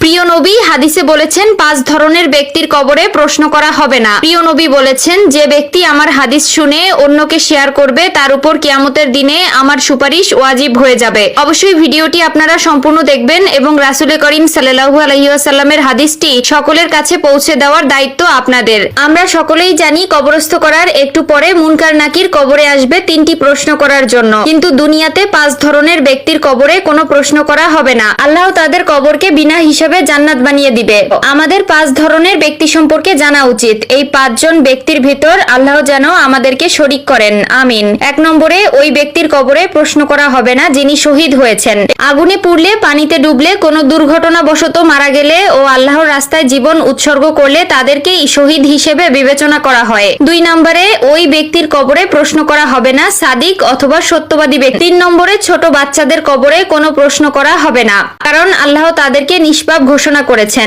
প্রিয় নবী হাদিসে বলেছেন 5 ধরনের ব্যক্তির কবরে প্রশ্ন করা হবে না। প্রিয় নবী বলেছেন, যে ব্যক্তি আমার হাদিস শুনে অন্যকে শেয়ার করবে তার উপর কিয়ামতের দিনে আমার সুপারিশ ওয়াজিব হয়ে যাবে। অবশ্যই ভিডিওটি আপনারা সম্পূর্ণ দেখবেন এবং রাসূল করিম সাল্লাল্লাহু আলাইহি ওয়াসাল্লামের হাদিসটি সকলের কাছে পৌঁছে দেওয়ার দায়িত্ব আপনাদের। আমরা সকলেই জানি কবরস্থ করার একটু পরে মুনকার নাকির কবরে আসবে 3টি প্রশ্ন করার জন্য, কিন্তু দুনিয়াতে 5 ধরনের ব্যক্তির কবরে কোনো প্রশ্ন করা হবে না। আল্লাহ তাদের কবরকে বিনা হিসাবে জান্নাত বানিয়ে দিবে। আমাদের 5 ধরনের ব্যক্তি সম্পর্কে জানা উচিত। এই 5 জন ব্যক্তির ভিতর আল্লাহ যেন আমাদেরকে শরীক করেন, আমিন। 1 নম্বরে, ওই ব্যক্তির কবরে প্রশ্ন করা হবে না যিনি শহীদ হয়েছেন। আগুনে পুড়লে, পানিতে ডুবলে, কোনো দুর্ঘটনাবশত মারা গেলে ও আল্লাহর রাস্তায় জীবন উৎসর্গ করলে তাদেরকে শহীদ হিসেবে বিবেচনা করা হয়। 2 নম্বরে, ওই ব্যক্তির কবরে প্রশ্ন করা হবে না সাদিক অথবা সত্যবাদী ব্যক্তি। 3 নম্বরে, ছোট বাচ্চাদের কবরে কোনো প্রশ্ন করা হবে না, কারণ আল্লাহ তাদেরকে নিষ্পাপ ঘোষণা করেছেন।